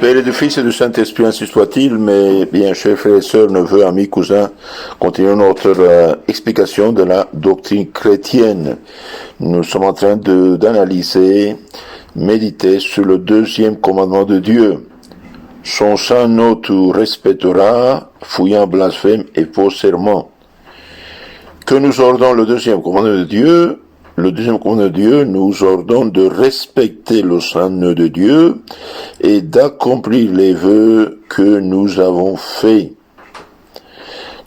Père et du Fils et du Saint-Esprit, ainsi soit-il, mais bien, chers frères et sœurs, neveux, amis, cousins, continuons notre explication de la doctrine chrétienne. Nous sommes en train d'analyser, méditer sur le deuxième commandement de Dieu. Son saint nom tu respecteras, fouillant blasphème et faux serment. Que nous ordonne le deuxième commandement de Dieu? Le deuxième commandement de Dieu nous ordonne de respecter le saint nom de Dieu et d'accomplir les vœux que nous avons faits.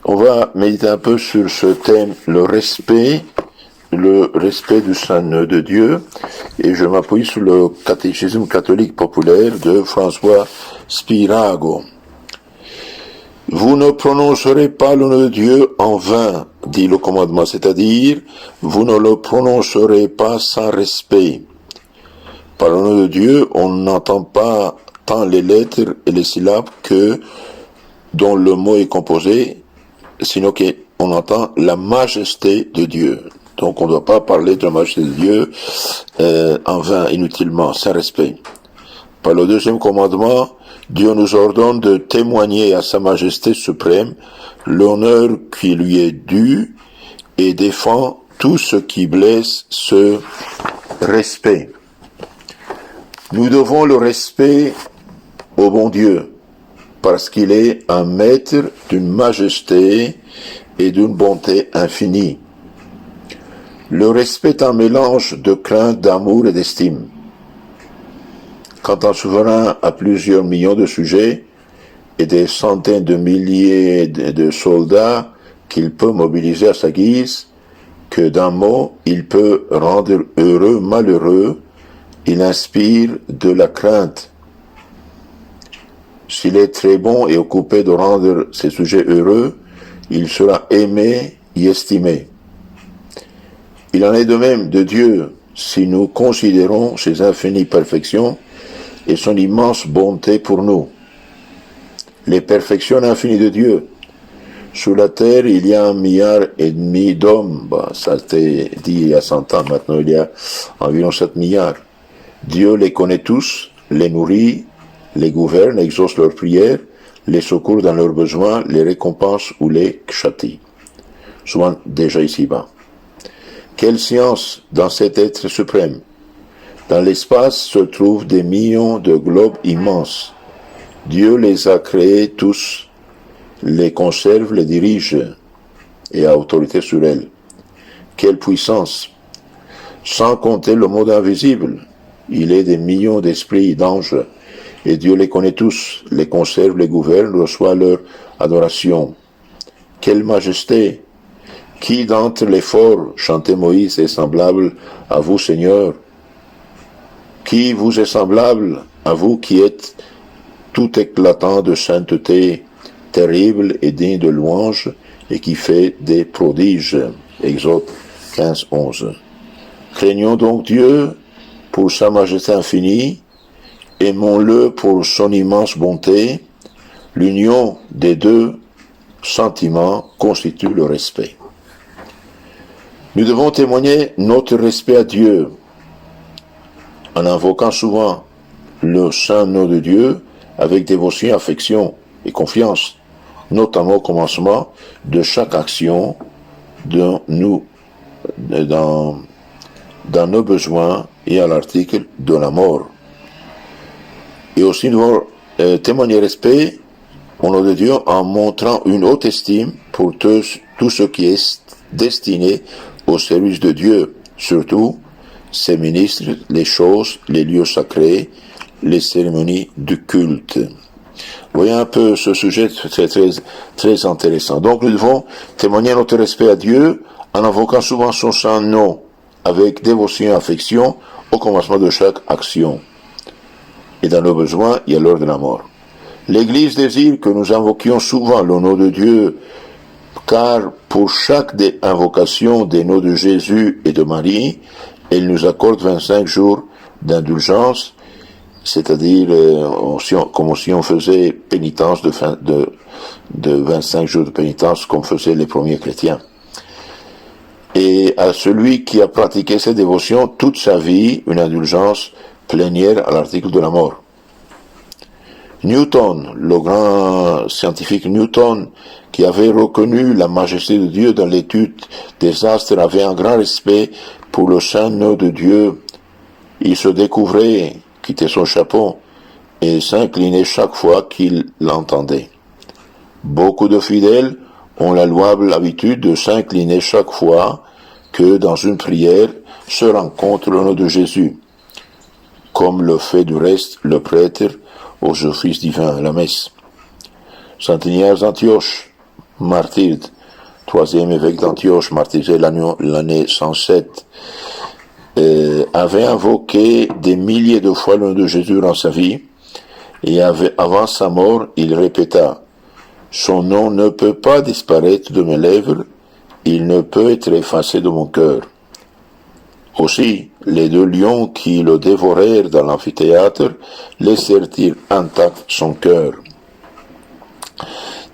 On va méditer un peu sur ce thème, le respect du saint nom de Dieu, et je m'appuie sur le catéchisme catholique populaire de François Spirago. Vous ne prononcerez pas le nom de Dieu en vain, dit le commandement, c'est-à-dire, vous ne le prononcerez pas sans respect. Par le nom de Dieu, on n'entend pas tant les lettres et les syllabes dont le mot est composé, sinon qu'on entend la majesté de Dieu. Donc on ne doit pas parler de la majesté de Dieu en vain, inutilement, sans respect. Par le deuxième commandement, Dieu nous ordonne de témoigner à sa majesté suprême l'honneur qui lui est dû et défend tout ce qui blesse ce respect. Nous devons le respect au bon Dieu, parce qu'il est un maître d'une majesté et d'une bonté infinie. Le respect est un mélange de crainte, d'amour et d'estime. Quand un souverain a plusieurs millions de sujets et des centaines de milliers de soldats qu'il peut mobiliser à sa guise, que d'un mot, il peut rendre heureux, malheureux, il inspire de la crainte. S'il est très bon et occupé de rendre ses sujets heureux, il sera aimé et estimé. Il en est de même de Dieu si nous considérons ses infinies perfections et son immense bonté pour nous. Les perfections infinies de Dieu. Sur la terre, il y a 1,5 milliard d'hommes. Ça a été dit il y a 100 ans, maintenant il y a environ 7 milliards. Dieu les connaît tous, les nourrit, les gouverne, exauce leurs prières, les secourt dans leurs besoins, les récompense ou les châtie. Souvent déjà ici-bas. Quelle science dans cet être suprême! Dans l'espace se trouvent des millions de globes immenses. Dieu les a créés tous, les conserve, les dirige et a autorité sur elles. Quelle puissance! Sans compter le monde invisible, il est des millions d'esprits d'anges et Dieu les connaît tous, les conserve, les gouverne, reçoit leur adoration. Quelle majesté! Qui d'entre les forts, chantait Moïse, est semblable à vous, Seigneur? Qui vous est semblable à vous qui êtes tout éclatant de sainteté, terrible et digne de louange, et qui fait des prodiges. Exode 15, 11. Craignons donc Dieu pour sa majesté infinie, aimons-le pour son immense bonté. L'union des deux sentiments constitue le respect. Nous devons témoigner notre respect à Dieu en invoquant souvent le saint nom de Dieu avec dévotion, affection et confiance, notamment au commencement de chaque action dans nos besoins et à l'article de la mort. Et aussi nous devons témoigner respect au nom de Dieu en montrant une haute estime pour tout ce qui est destiné au service de Dieu, surtout ses ministres, les choses, les lieux sacrés, les cérémonies du culte. Voyez un peu ce sujet, c'est très, très intéressant. Donc nous devons témoigner notre respect à Dieu en invoquant souvent son saint nom, avec dévotion et affection au commencement de chaque action. Et dans nos besoins et à l'heure de la mort. L'Église désire que nous invoquions souvent le nom de Dieu, car pour chaque invocation des noms de Jésus et de Marie, elle nous accorde 25 jours d'indulgence, c'est-à-dire comme si on faisait pénitence de 25 jours de pénitence comme faisaient les premiers chrétiens. Et à celui qui a pratiqué cette dévotion toute sa vie, une indulgence plénière à l'article de la mort. Newton, le grand scientifique Newton, qui avait reconnu la majesté de Dieu dans l'étude des astres, avait un grand respect pour le saint nom de Dieu. Il se découvrait, quittait son chapeau, et s'inclinait chaque fois qu'il l'entendait. Beaucoup de fidèles ont la louable habitude de s'incliner chaque fois que dans une prière se rencontre le nom de Jésus, comme le fait du reste le prêtre aux offices divins à la messe. Saint Ignace d'Antioche, martyr, troisième évêque d'Antioche, martyrisé l'année 107, avait invoqué des milliers de fois le nom de Jésus dans sa vie, et avant sa mort, il répéta: « Son nom ne peut pas disparaître de mes lèvres, il ne peut être effacé de mon cœur. » Aussi, les deux lions qui le dévorèrent dans l'amphithéâtre laissèrent-ils intact son cœur.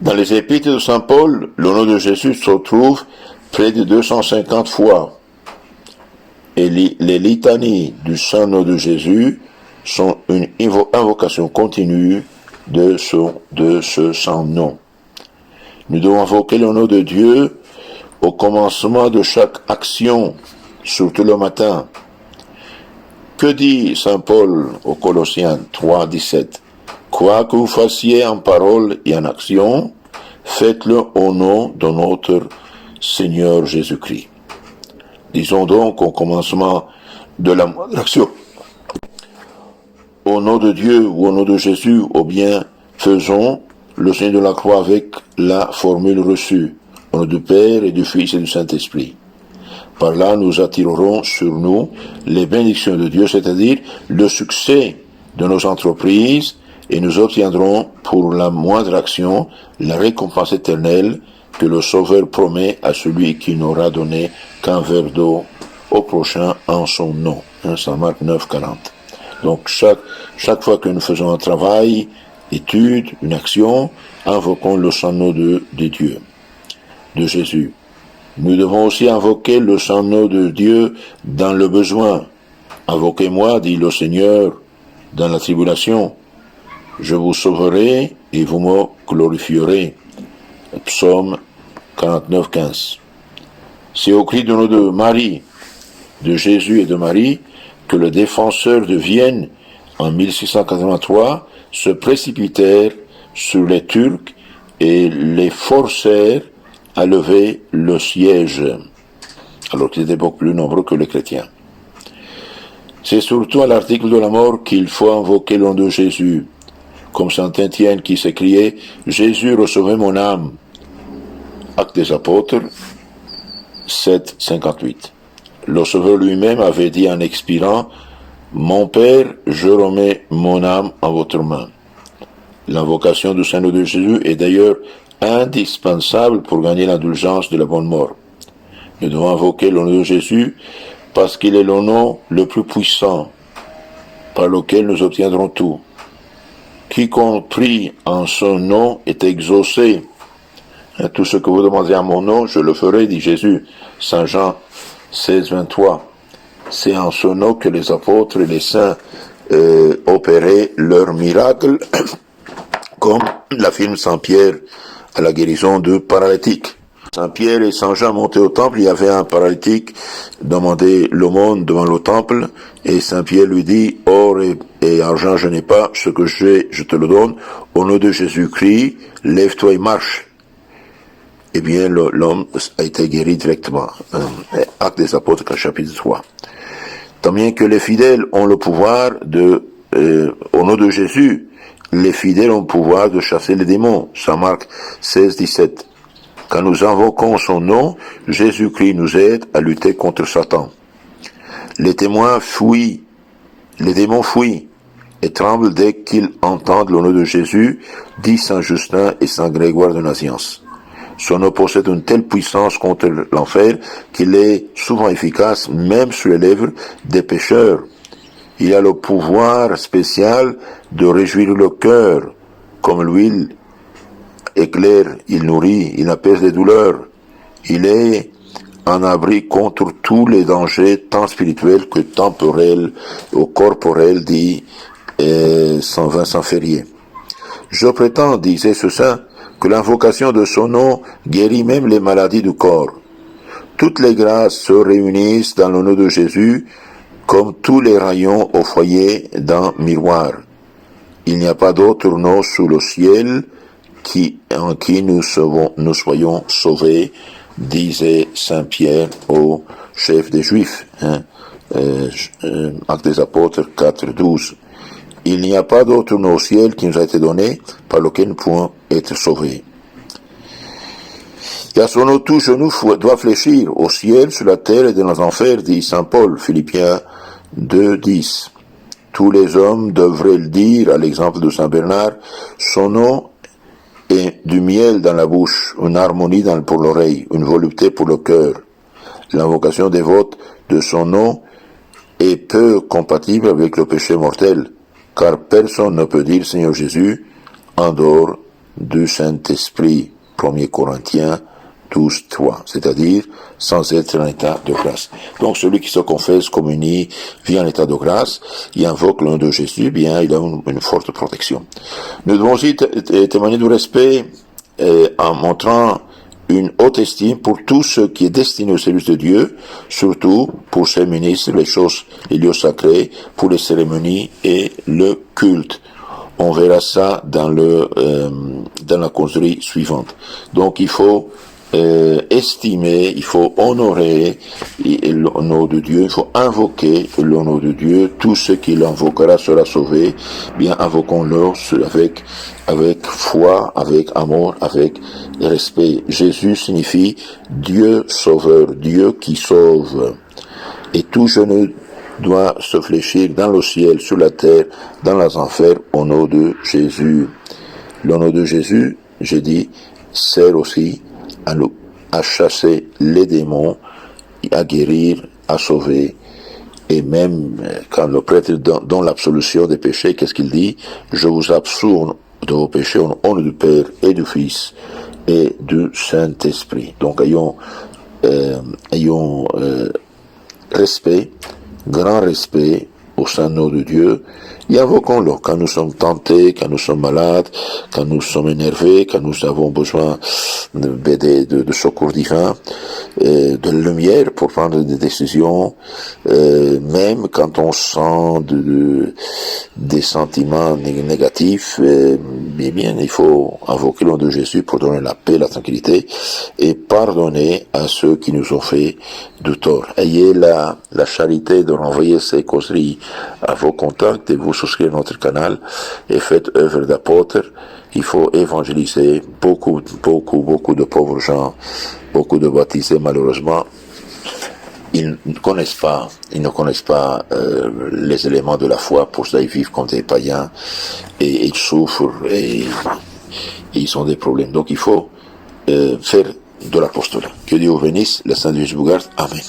Dans les épîtres de saint Paul, le nom de Jésus se trouve près de 250 fois. Et les litanies du saint nom de Jésus sont une invocation continue de ce saint nom. Nous devons invoquer le nom de Dieu au commencement de chaque action, surtout le matin. Que dit saint Paul aux Colossiens 3, 17 ? Quoi que vous fassiez en parole et en action, faites-le au nom de notre Seigneur Jésus-Christ. Disons donc au commencement de la moindre action, au nom de Dieu ou au nom de Jésus, ou bien faisons le signe de la croix avec la formule reçue, au nom du Père et du Fils et du Saint-Esprit. Par là, nous attirerons sur nous les bénédictions de Dieu, c'est-à-dire le succès de nos entreprises, et nous obtiendrons pour la moindre action la récompense éternelle que le Sauveur promet à celui qui n'aura donné qu'un verre d'eau au prochain en son nom. Saint Marc 9, 40. Donc chaque fois que nous faisons un travail, étude, une action, invoquons le saint nom de Dieu, de Jésus. Nous devons aussi invoquer le saint nom de Dieu dans le besoin. Invoquez-moi, dit le Seigneur, dans la tribulation. Je vous sauverai et vous me glorifierez. Psaume 49, 15. C'est au cri du nom de Marie, de Jésus et de Marie, que les défenseurs de Vienne, en 1683, se précipitèrent sur les Turcs et les forcèrent à lever le siège, alors qu'ils étaient beaucoup plus nombreux que les chrétiens. C'est surtout à l'article de la mort qu'il faut invoquer le nom de Jésus, comme saint Étienne qui s'écriait « Jésus, recevez mon âme ». Actes des Apôtres 7, 58. Le Sauveur lui-même avait dit en expirant « Mon Père, je remets mon âme en votre main ». L'invocation du Saint-Nom de Jésus est d'ailleurs indispensable pour gagner l'indulgence de la bonne mort. Nous devons invoquer le nom de Jésus parce qu'il est le nom le plus puissant par lequel nous obtiendrons tout. Quiconque prie en son nom est exaucé. Tout ce que vous demandez à mon nom, je le ferai, dit Jésus. Saint Jean 16, 23. C'est en son nom que les apôtres et les saints opéraient leurs miracles, comme l'affirme Saint Pierre à la guérison de paralytiques. Saint Pierre et Saint Jean montaient au temple, il y avait un paralytique, demandait l'aumône devant le temple, et Saint Pierre lui dit, or et argent je n'ai pas, ce que j'ai, je te le donne, au nom de Jésus-Christ, lève-toi et marche. Eh bien, l'homme a été guéri directement. Actes des Apôtres, chapitre 3. Tant bien que les fidèles ont le pouvoir au nom de Jésus, les fidèles ont le pouvoir de chasser les démons. Saint Marc 16, 17. Quand nous invoquons son nom, Jésus-Christ nous aide à lutter contre Satan. Les démons fuient et tremblent dès qu'ils entendent le nom de Jésus, dit Saint Justin et Saint Grégoire de Nazianze. Son nom possède une telle puissance contre l'enfer qu'il est souvent efficace même sur les lèvres des pécheurs. Il a le pouvoir spécial de réjouir le cœur, comme l'huile éclaire, il nourrit, il apaise les douleurs. Il est un abri contre tous les dangers, tant spirituels que temporels ou corporels, dit Saint Vincent Ferrier. Je prétends, disait ce saint, que l'invocation de son nom guérit même les maladies du corps. Toutes les grâces se réunissent dans le nom de Jésus, comme tous les rayons au foyer d'un miroir. Il n'y a pas d'autre nom sous le ciel en qui nous soyons sauvés, disait Saint Pierre au chef des Juifs. Actes des Apôtres 4:12. Il n'y a pas d'autre nom au ciel qui nous a été donné par lequel nous pouvons être sauvés. Et à son nom, tout genou doit fléchir au ciel, sur la terre et dans les enfers, dit Saint Paul, Philippiens 2:10. Tous les hommes devraient le dire, à l'exemple de Saint Bernard, son nom est du miel dans la bouche, une harmonie pour l'oreille, une volupté pour le cœur. L'invocation dévote de son nom est peu compatible avec le péché mortel, car personne ne peut dire Seigneur Jésus en dehors du Saint-Esprit. 1 Corinthiens 12:3, c'est-à-dire sans être en état de grâce. Donc celui qui se confesse, communie, vit en état de grâce, il invoque le nom de Jésus, bien il a une forte protection. Nous devons aussi témoigner du respect en montrant une haute estime pour tout ce qui est destiné au service de Dieu, surtout pour ses ministres, les lieux sacrés, pour les cérémonies et le culte. On verra ça dans la causerie suivante. Donc il faut estimer, il faut honorer le nom de Dieu, il faut invoquer le nom de Dieu. Tout ce qui l'invoquera sera sauvé. Bien, invoquons-le avec foi, avec amour, avec respect. Jésus signifie Dieu sauveur, Dieu qui sauve. Et tout genou doit se fléchir dans le ciel, sur la terre, dans les enfers, au nom de Jésus. Le nom de Jésus, j'ai dit, sert aussi à chasser les démons, à guérir, à sauver. Et même quand le prêtre donne l'absolution des péchés, qu'est-ce qu'il dit? Je vous absous de vos péchés au nom du Père et du Fils et du Saint-Esprit. Donc ayons respect, grand respect au Saint-Nom de Dieu, et invoquons-le quand nous sommes tentés, quand nous sommes malades, quand nous sommes énervés, quand nous avons besoin de secours divin, de lumière pour prendre des décisions, même quand on sent des sentiments négatifs, bien, il faut invoquer le nom de Jésus pour donner la paix, la tranquillité, et pardonner à ceux qui nous ont fait du tort. Ayez la charité de renvoyer ces causeries à vos contacts et vous souscrire à notre canal et faites œuvre d'apôtre. Il faut évangéliser beaucoup de pauvres gens, beaucoup de baptisés malheureusement. Ils ne connaissent pas les éléments de la foi, pour ça ils vivent comme des païens et ils souffrent et ils ont des problèmes. Donc il faut faire de l'apostolat. Que Dieu vous bénisse, la Sainte Vierge vous garde. Amen.